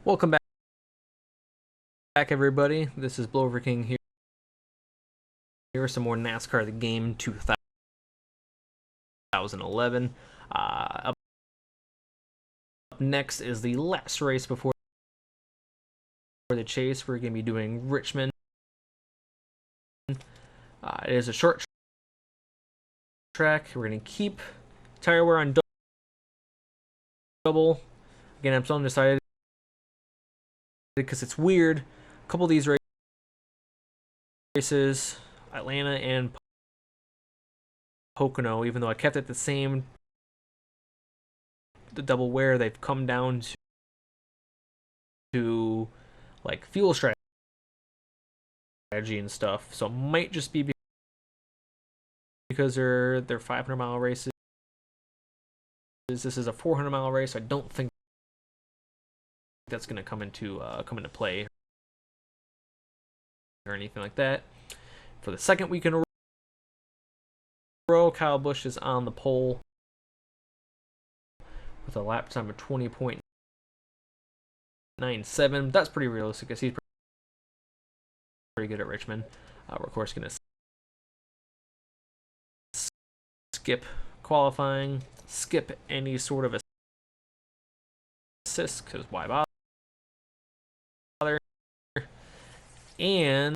Welcome back, everybody. This is Blover King here. Here's some more NASCAR the Game 2011. Up next is the last race before the chase. We're going to be doing Richmond. It is a short track. We're going to keep tire wear on double. Again, I'm still undecided because it's weird. A couple of these races, Atlanta and Pocono, even though I kept it the same, the double wear, they've come down to like fuel strategy and stuff. So it might just be because they're 500-mile races. This is a 400-mile race. I don't think that's going to come into play or anything like that. For the second week in a row, Kyle Busch is on the pole with a lap time of 20.97. That's pretty realistic because he's pretty good at Richmond. We're of course going to skip qualifying, skip any sort of assist because why bother? And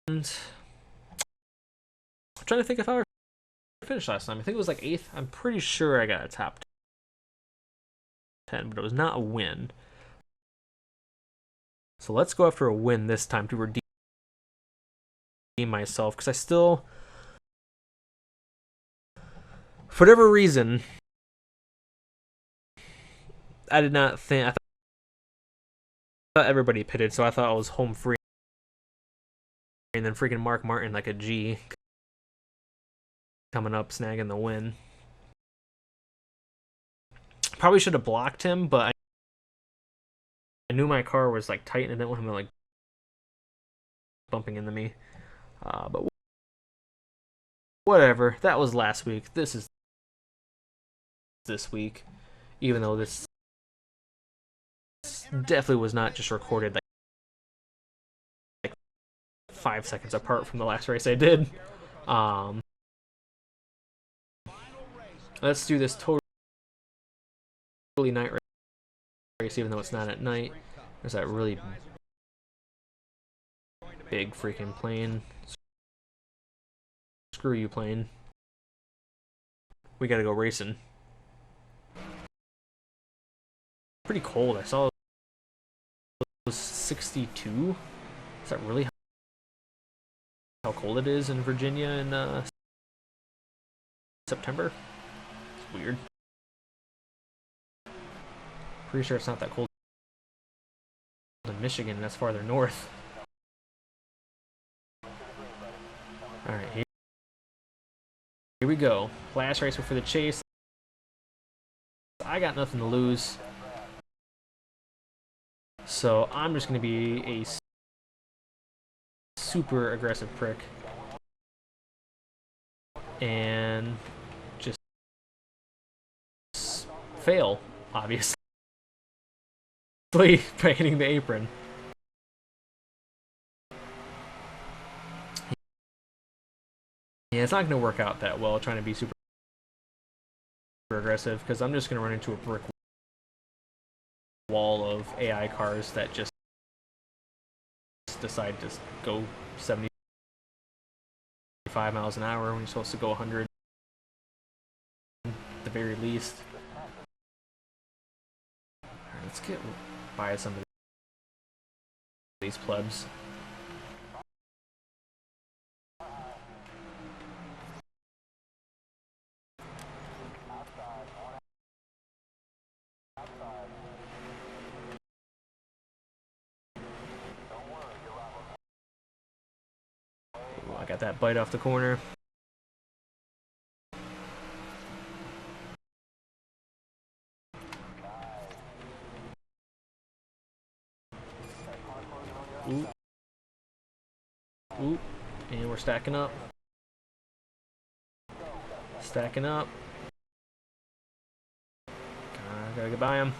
I'm trying to think if I ever finished last time. I think it was like 8th. I'm pretty sure I got a top 10, but it was not a win. So let's go after a win this time to redeem myself, because I still, for whatever reason, I did not think, I thought everybody pitted, so I thought I was home free, and then freaking Mark Martin like a G coming up snagging the win. Probably should have blocked him, but I knew my car was like tight and I didn't want him to like bumping into me. But whatever, that was last week. This is this week, even though this definitely was not just recorded like 5 seconds apart from the last race I did. Let's do this totally night race, even though it's not at night. There's that really big freaking plane. Screw you, plane. We gotta go racing. Pretty cold. I saw it was 62. Is that really how cold it is in Virginia in September? It's weird. Pretty sure it's not that cold in Michigan. That's farther north. Alright, here we go. Last race before the chase. I got nothing to lose. So I'm just going to be a super aggressive prick. And just fail, obviously, by hitting the apron. Yeah, it's not going to work out that well trying to be super aggressive, because I'm just going to run into a brick wall of AI cars that just decide to go 75 miles an hour when you're supposed to go 100 at the very least. Alright, let's get by some of these plebs. I got that bite off the corner. Ooh. Ooh. And we're stacking up. Stacking up. Gotta get by him.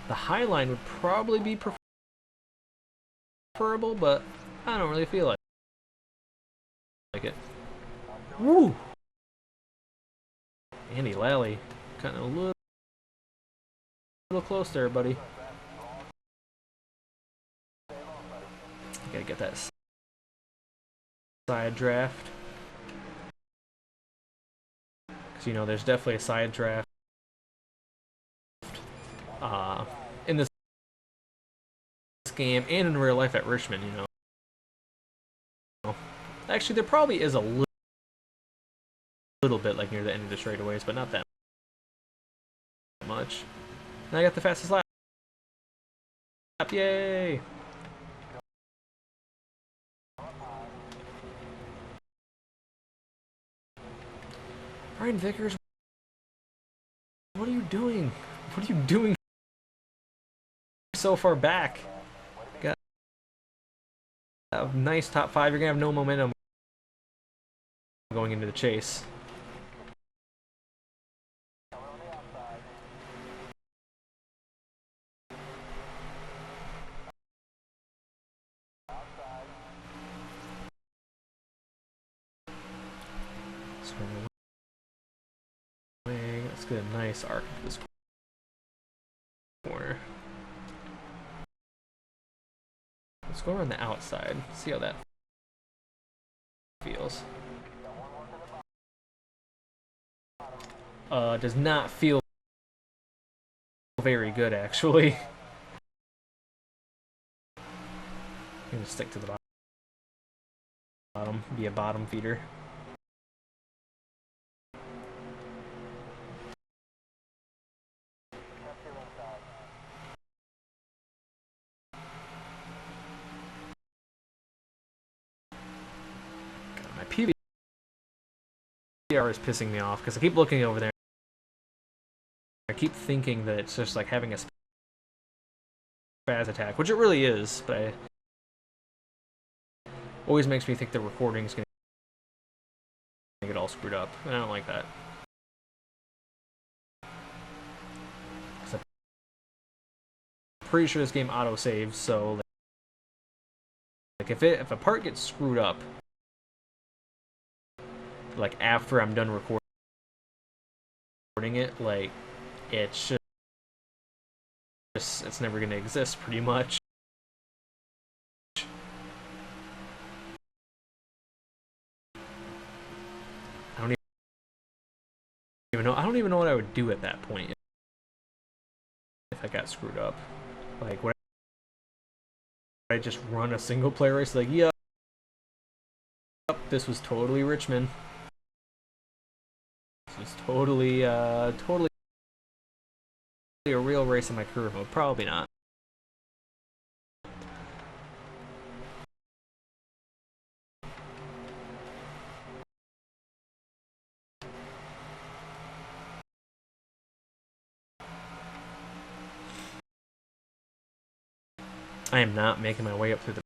The high line would probably be preferable, but I don't really feel like it. Woo! Andy Lally, kind of a little close there, buddy. Gotta get that side draft. Because, you know, there's definitely a side draft in this game and in real life at Richmond, you know. Actually, there probably is a little bit, like, near the end of the straightaways, but not that much. And I got the fastest lap. Yay! Brian Vickers, what are you doing? What are you doing so far back? Got a nice top 5. You're gonna have no momentum going into the chase. Let's get a nice arc into this corner. Let's go around the outside. See how that feels. Does not feel very good, actually. I'm gonna stick to the bottom. Be a bottom feeder. My PVR is pissing me off because I keep looking over there. I keep thinking that it's just like having a spaz attack, which it really is, but it always makes me think the recording's gonna get all screwed up, and I don't like that. I'm pretty sure this game auto saves, so like if a part gets screwed up, like after I'm done recording it, like it's never gonna exist, pretty much. I don't even know what I would do at that point if I got screwed up. Like, would I just run a single player race? Like, yep, this was totally Richmond. This was totally a real race in my career mode. Probably not. I am not making my way up through the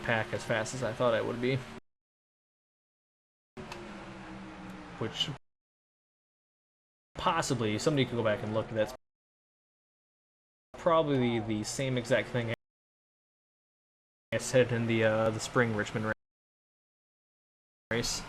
pack as fast as I thought I would be. Which possibly somebody could go back and look at. That's probably the same exact thing I said in the spring Richmond race.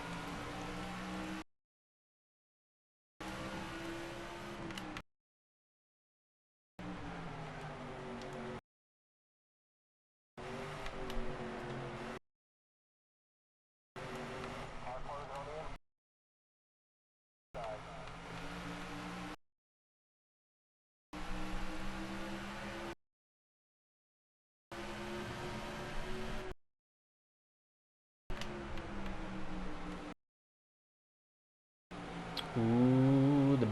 Ooh, the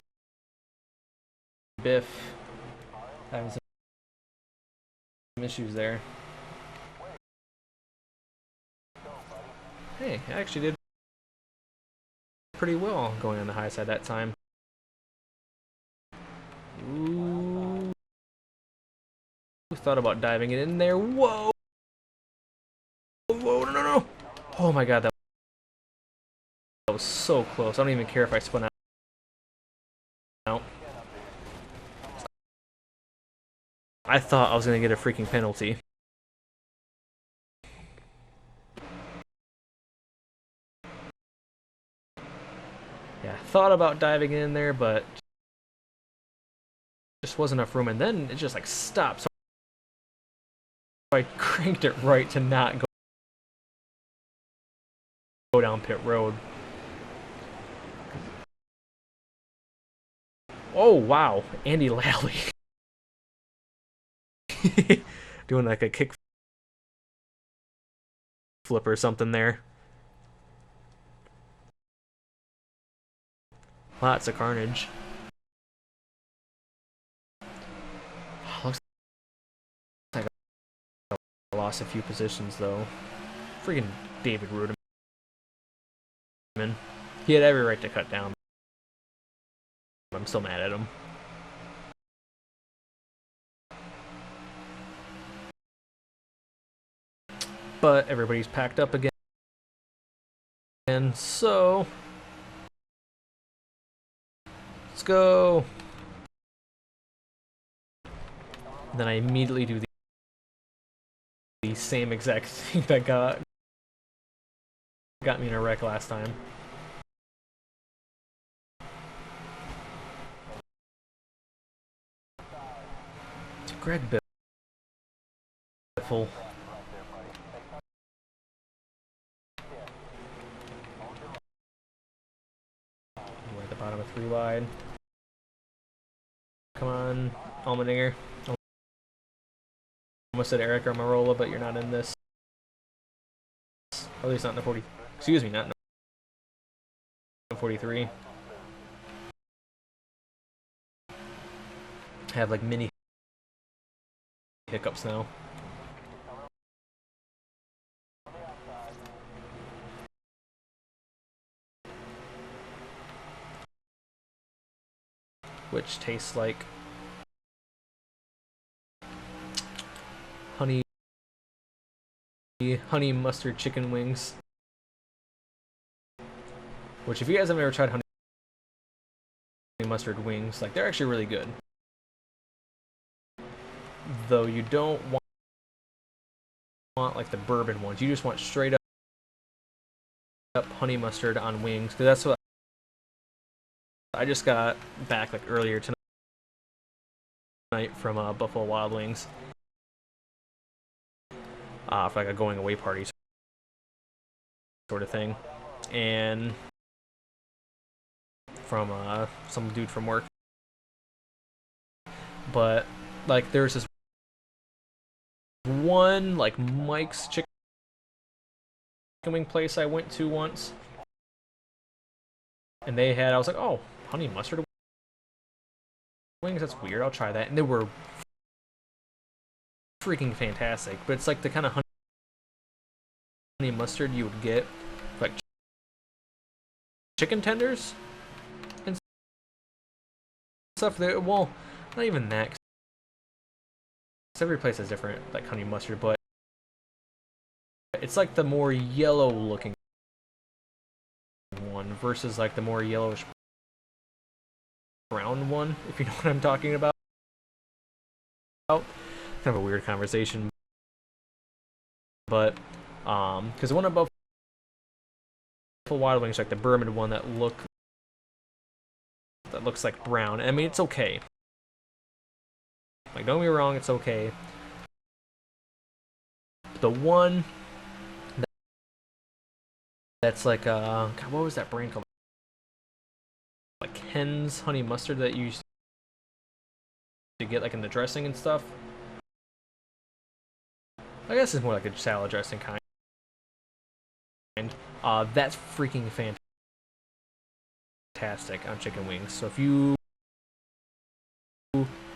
Biff having some issues there. Hey, I actually did pretty well going on the high side that time. Ooh. Thought about diving it in there. Whoa! Whoa, no. Oh my god, that was so close. I don't even care if I spun out. I thought I was gonna get a freaking penalty. Yeah, thought about diving in there, but just wasn't enough room, and then it just like stopped. So I cranked it right to not go down pit road. Oh wow, Andy Lally doing like a kick flip or something there. Lots of carnage. Looks like I lost a few positions though. Freaking David Rudiman. He had every right to cut down. I'm still mad at him. But everybody's packed up again. And so let's go. Then I immediately do the same exact thing that got me in a wreck last time. It's Greg Biffle. We're at the bottom of 3 wide. Come on, Allmendinger. Almost said Eric Armarola, but you're not in this. At least not in the 40. Excuse me, not in the 43. I have like mini hiccups now. Which tastes like honey mustard chicken wings. Which, if you guys have ever tried honey mustard wings, like, they're actually really good. Though you don't want like the bourbon ones. You just want straight up honey mustard on wings, because that's what I just got back like earlier tonight from Buffalo Wild Wings. For like a going away party sort of thing, and from some dude from work. But like, there's this one like Mike's chicken wing place I went to once, and they had, I was like, oh, honey mustard wings, that's weird, I'll try that. And they were freaking fantastic. But it's like the kind of honey mustard you would get like chicken tenders and stuff. Well, not even that, 'cause every place has different like honey mustard, but it's like the more yellow looking one versus like the more yellowish brown one, if you know what I'm talking about. Kind of a weird conversation, but because the one above Wild Wings, like the bourbon one that looks like brown. I mean, it's okay. Like, don't get me wrong, it's okay. The one that's like God, what was that brand called? Like Hen's honey mustard that you used to get like in the dressing and stuff. I guess it's more like a salad dressing kind. That's freaking fantastic on chicken wings. So if you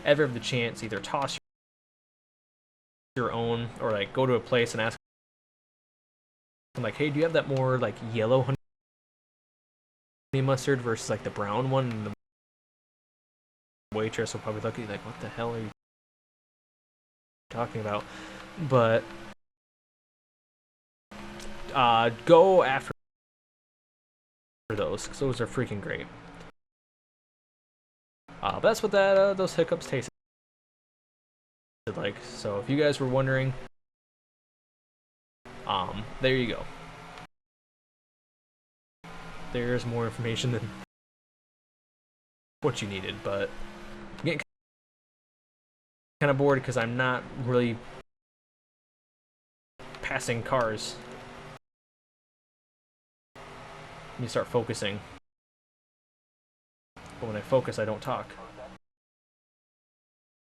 ever have the chance, either toss your own or like go to a place and ask them like, hey, do you have that more like yellow honey mustard versus like the brown one? And the waitress will probably look at you like, what the hell are you talking about? But go after those, because those are freaking great. But that's what those hiccups taste like. So if you guys were wondering, there you go. There's more information than what you needed, but I'm getting kind of bored because I'm not really passing cars. Let me start focusing. But when I focus, I don't talk.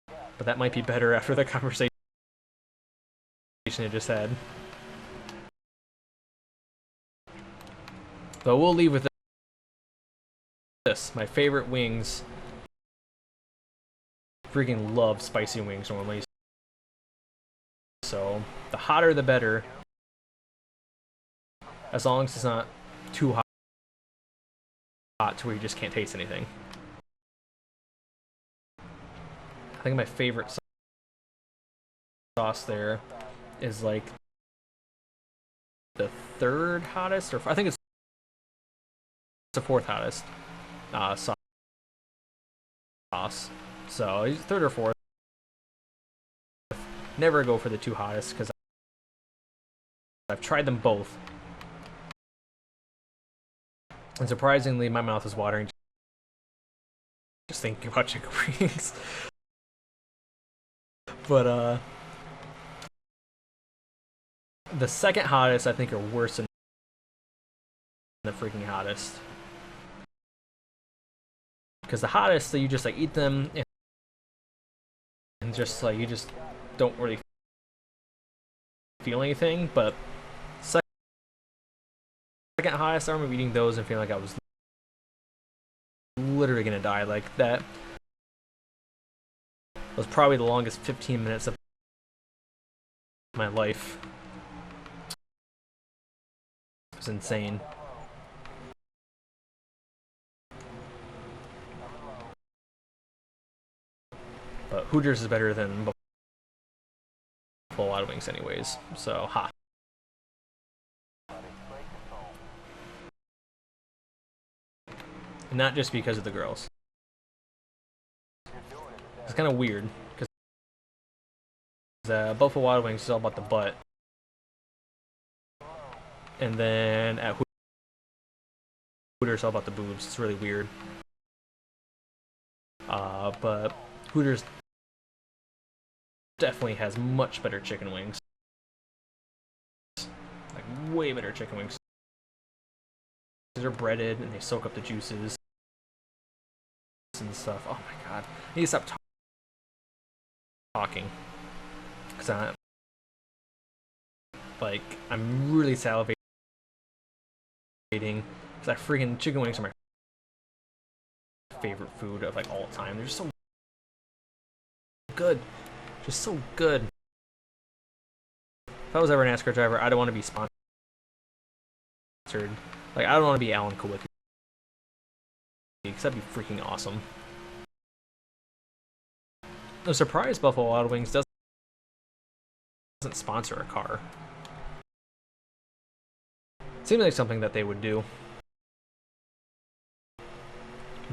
But that might be better after the conversation I just had. But we'll leave with this. My favorite wings. Freaking love spicy wings normally. So the hotter the better. As long as it's not too hot to where you just can't taste anything. I think my favorite sauce there is like the third hottest, or I think it's the fourth hottest sauce. So third or fourth. Never go for the two hottest because I've tried them both. And surprisingly, my mouth is watering just thinking about chicken wings. But the second hottest I think are worse than the freaking hottest. Because the hottest, so you just like eat them and just like you just don't really feel anything. But second hottest, I remember eating those and feeling like I was literally gonna die. Like that was probably the longest 15 minutes of my life. It was insane. But Hooters is better than Buffalo Wild Wings anyways. So, ha. And not just because of the girls. It's kind of weird. Because Buffalo Wild Wings is all about the butt. And then at Hooters, it's all about the boobs. It's really weird. But Hooters definitely has much better chicken wings. Like, way better chicken wings. They're breaded and they soak up the juices and stuff. Oh my god. I need to stop talking. Because I'm really salivating. Because freaking chicken wings are my favorite food of like all time. They're just so good. Just so good. If I was ever a NASCAR driver, I don't want to be sponsored. Like, I don't want to be Alan Kowicki. Because that'd be freaking awesome. I'm surprised Buffalo Wild Wings doesn't sponsor a car. Seems like something that they would do.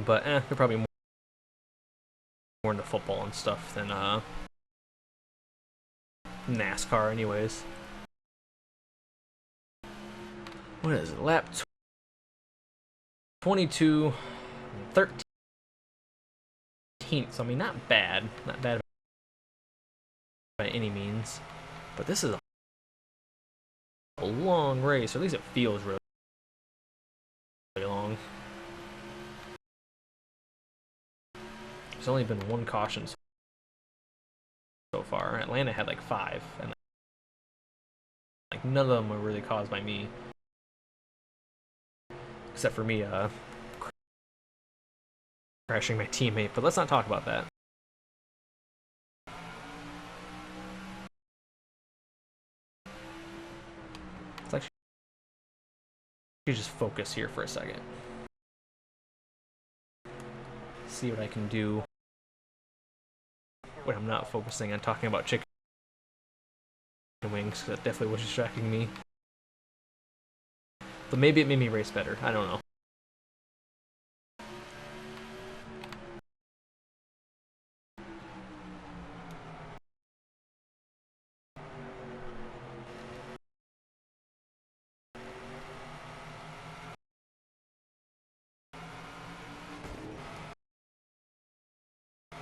But, they're probably more into football and stuff than, NASCAR anyways. What is it? Lap 22, 13th. So, I mean, not bad. Not bad by any means. But this is a long race, or at least it feels really long. There's only been one caution so far. Atlanta had like 5, and like none of them were really caused by me, except for me crashing my teammate. But let's not talk about that. Let's actually just focus here for a second. See what I can do when I'm not focusing on talking about chicken wings. That definitely was distracting me. But maybe it made me race better. I don't know.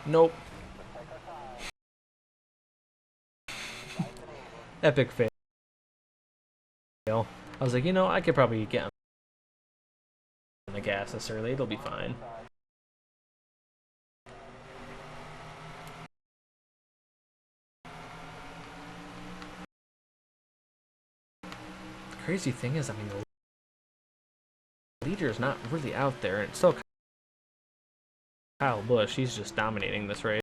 Nope. Epic fail. I was like, you know, I could probably get on the gas this early. It'll be fine. The crazy thing is, I mean, the leader is not really out there, and it's still Kyle Busch. He's just dominating this race.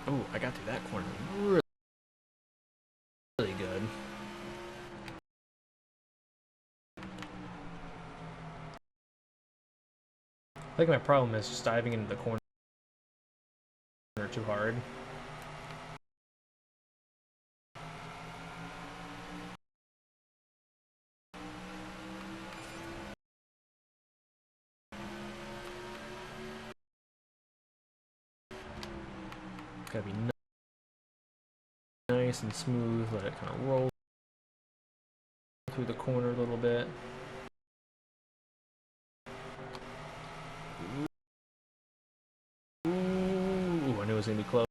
Oh, I got through that corner really good. I think my problem is just diving into the corner too hard. Gotta be nice and smooth, let it kind of roll through the corner a little bit. Ooh, I knew it was gonna be close.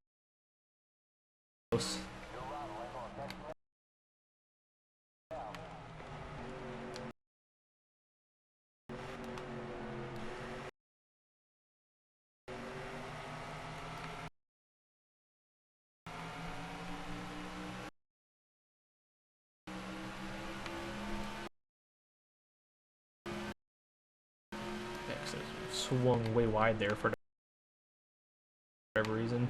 Swung way wide there for whatever reason.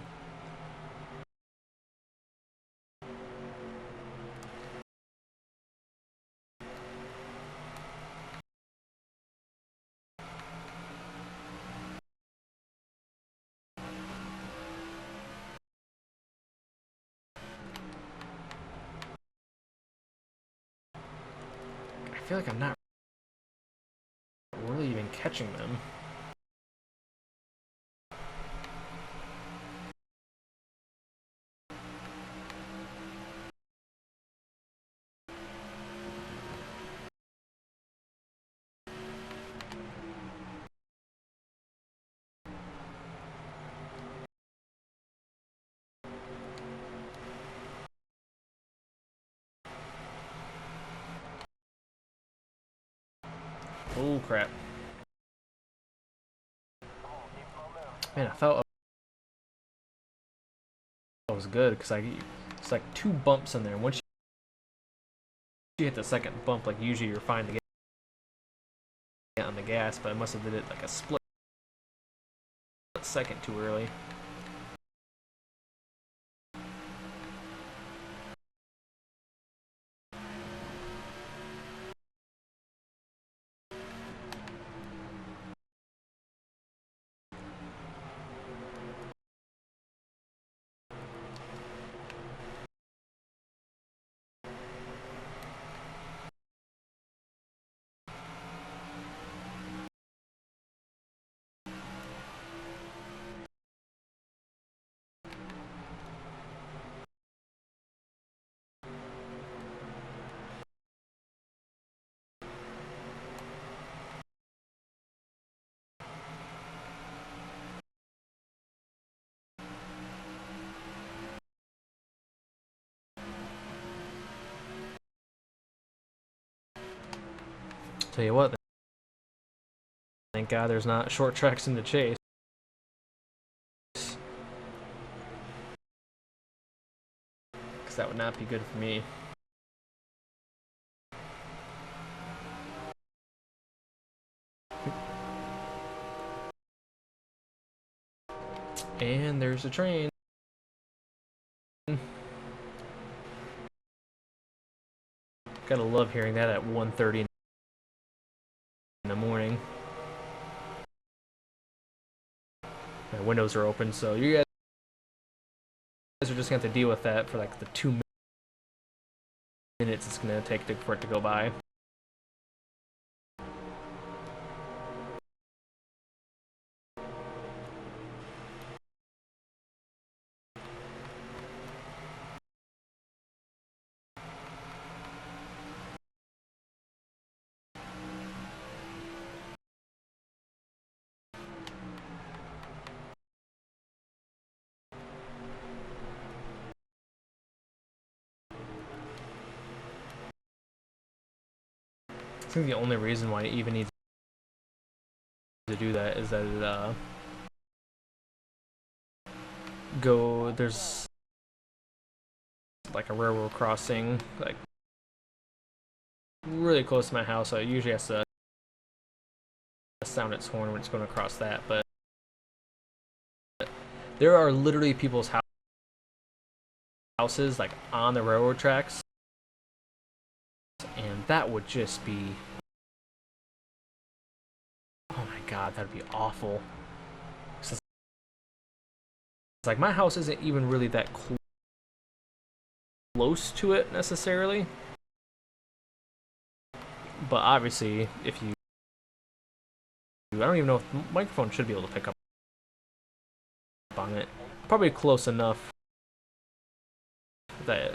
I feel like I'm not really even catching them. Oh crap. Man, I felt it was good because it's like 2 bumps in there. Once you hit the second bump, like usually you're fine to get on the gas, but I must have did it like a split second too early. Tell you what, thank God there's not short tracks in the chase. Because that would not be good for me. And there's a train. Gotta love hearing that at 1:30 in the morning. My windows are open, so you guys are just gonna have to deal with that for like the 2 minutes it's gonna take for it to go by. I think the only reason why it even needs to do that is that it there's like a railroad crossing like really close to my house, so it usually has to sound its horn when it's going across that. But there are literally people's houses like on the railroad tracks, and that would just be, oh my god, that'd be awful. It's like my house isn't even really that close to it necessarily, but obviously if you, I don't even know if the microphone should be able to pick up on it. Probably close enough that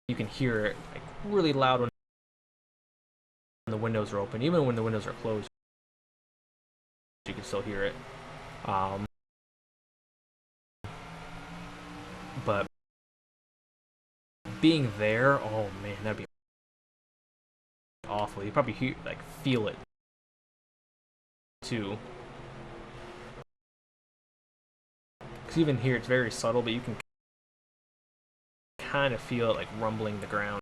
you can hear it like really loud when the windows are open. Even when the windows are closed, you can still hear it. But being there, oh man, that'd be awful. You probably feel it too. Because even here, it's very subtle, but you can kind of feel it like rumbling the ground.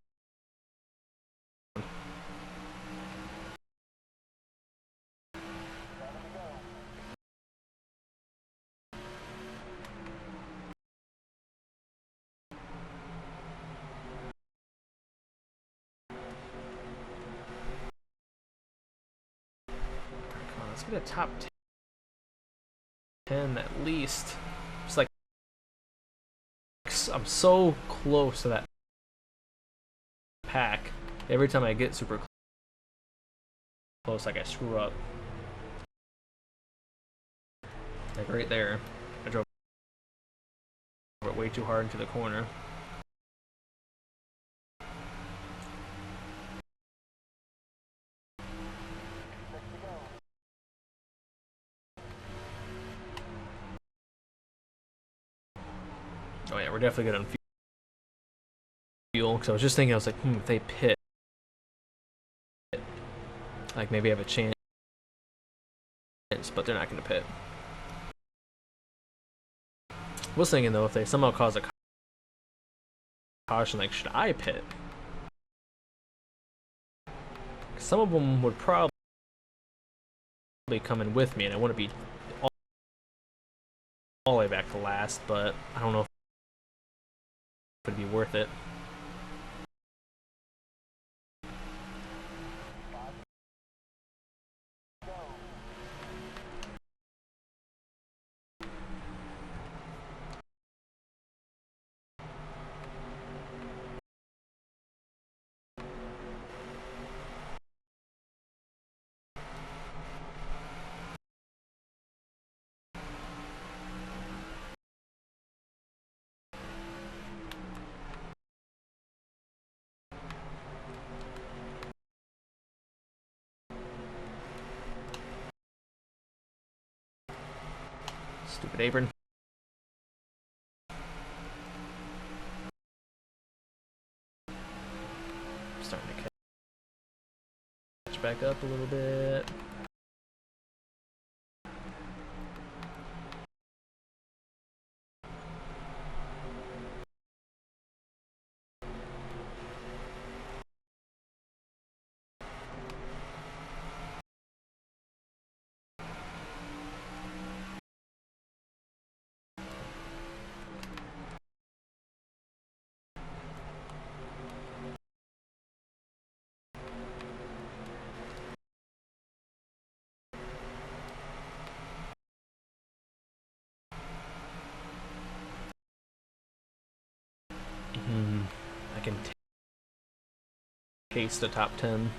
Let's get a top 10 at least. It's like I'm so close to that pack. Every time I get super close, like I screw up. Like right there, I drove it way too hard into the corner. Oh yeah, we're definitely good on fuel. Because I was just thinking, I was like, if they pit, like maybe I have a chance, but they're not going to pit. I was thinking though, if they somehow cause a caution, like should I pit? Some of them would probably come in with me, and I wouldn't be all the way back to last, but I don't know if it would be worth it. Stupid apron. Starting to catch back up a little bit. I can taste the top 10.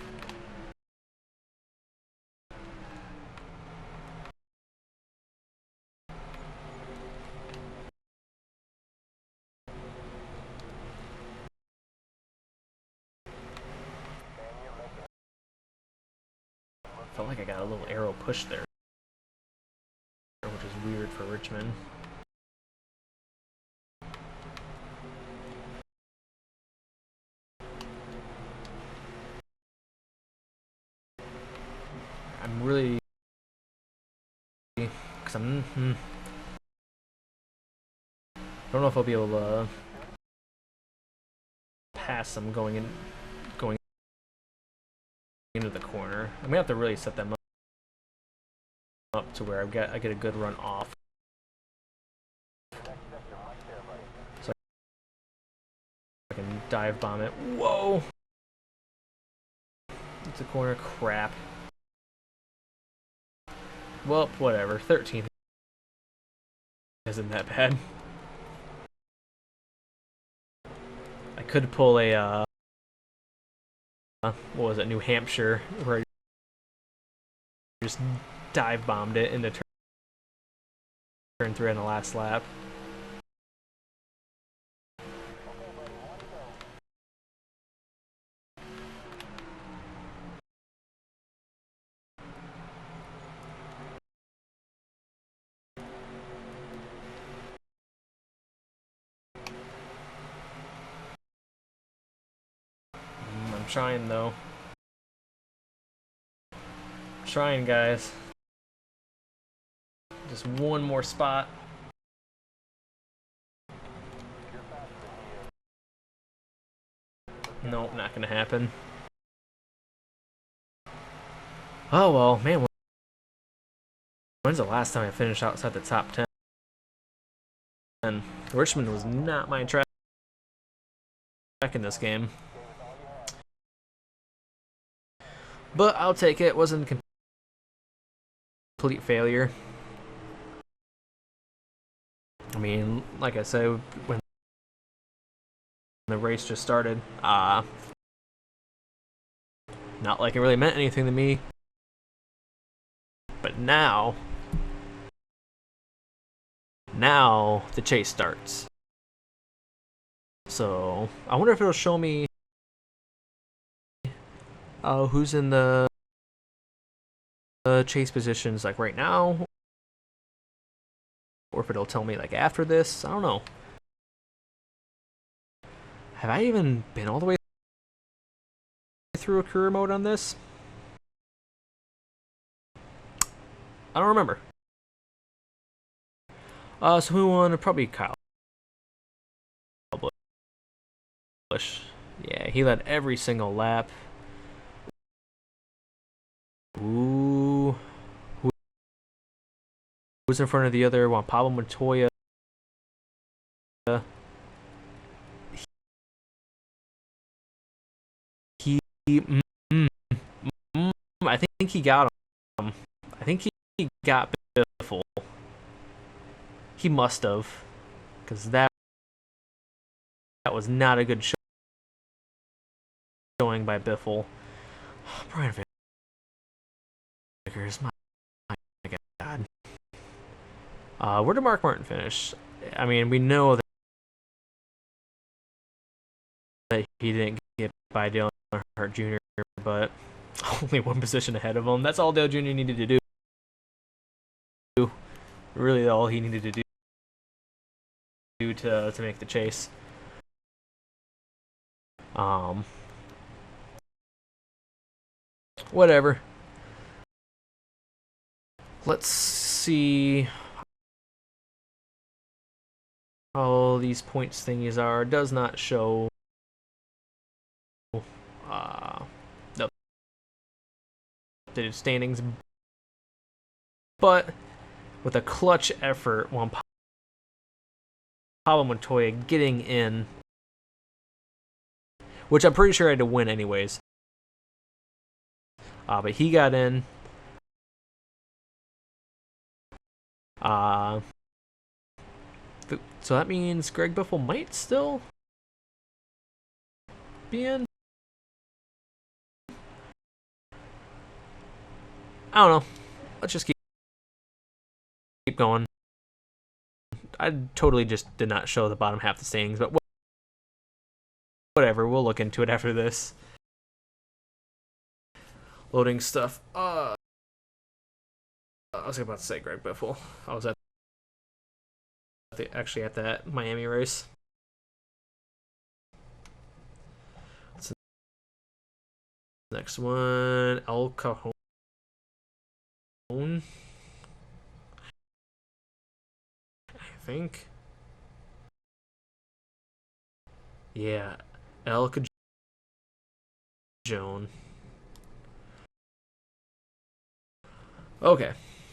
Felt like I got a little arrow push there, which is weird for Richmond. I'm really, because I don't know if I'll be able to pass them going into the corner. I'm gonna have to really set them up to where I get a good run off. So I can dive bomb it. Whoa! It's a corner. Crap. Well, whatever. 13th isn't that bad. I could pull a what was it, New Hampshire, where I just dive bombed it into turn 3 on the last lap. I'm trying though. Trying, guys. Just one more spot. Nope, not gonna happen. Oh well, man. When's the last time I finished outside the top 10? Richmond was not my track in this game. But I'll take it. It wasn't a complete failure. I mean, like I said, when the race just started, not like it really meant anything to me. But now the chase starts. So I wonder if it'll show me who's in the chase positions like right now, or if it'll tell me like after this. I don't know. Have I even been all the way through a career mode on this? I don't remember. So who won? Probably Kyle Busch. Yeah, he led every single lap. Ooh. Who's in front of the other one? Pablo Montoya. I think he got him. I think he got Biffle. He must have, because that was not a good showing by Biffle. Brian Vickers, my God. Where did Mark Martin finish? I mean, we know that he didn't get by Dale Earnhardt Jr., but only one position ahead of him. That's all Dale Jr. needed to do. Really, all he needed to do to make the chase. Whatever. Let's see how these points thingies are. It does not show the updated standings, but with a clutch effort, Juan Pablo Montoya getting in, which I'm pretty sure I had to win anyways. But he got in. So that means Greg Biffle might still be in. I don't know. Let's just keep going. I totally just did not show the bottom half of the standings, but whatever. We'll look into it after this. Loading stuff. I was about to say Greg Biffle. I was actually at that Miami race. What's the next one? El Cajon. think. Yeah, El Cajon. Okay,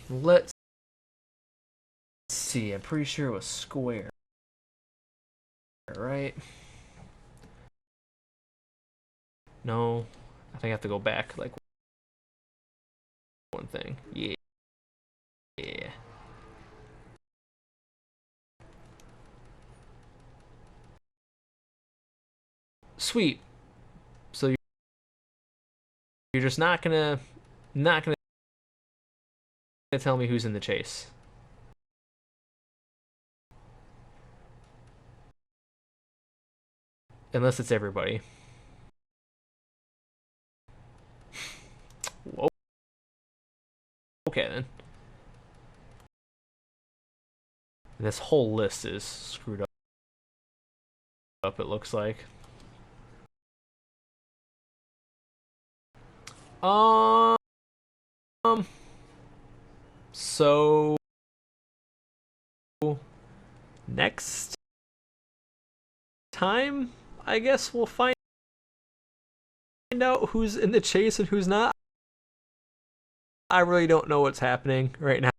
let's see. I'm pretty sure it was square, right? No, I think I have to go back like one thing. Yeah. Yeah. Sweet. So you're just not gonna tell me who's in the chase. Unless it's everybody. Whoa. Okay then. This whole list is screwed up, it looks like. Um so next time I guess we'll find out who's in the chase and who's not. I really don't know what's happening right now.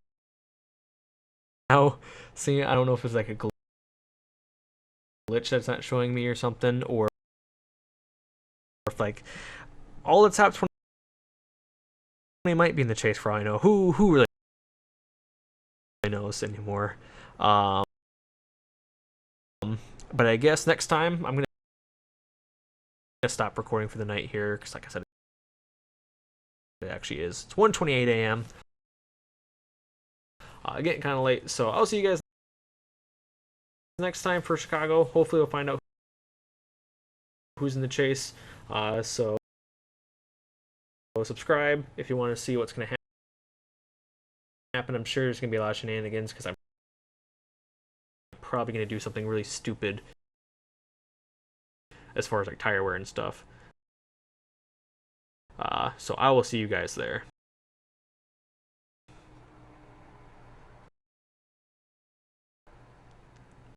See, I don't know if it's like a glitch that's not showing me or something, or if like all the top 20 might be in the chase for all I know. Who really knows anymore? Um, but I guess next time I'm gonna stop recording for the night here because, like I said, it actually is. It's 1:28 a.m. Getting kind of late, so I'll see you guys next time for Chicago. Hopefully, we'll find out who's in the chase. So subscribe if you want to see what's going to happen. I'm sure there's going to be a lot of shenanigans because I'm probably going to do something really stupid as far as like tire wear and stuff. So I will see you guys there.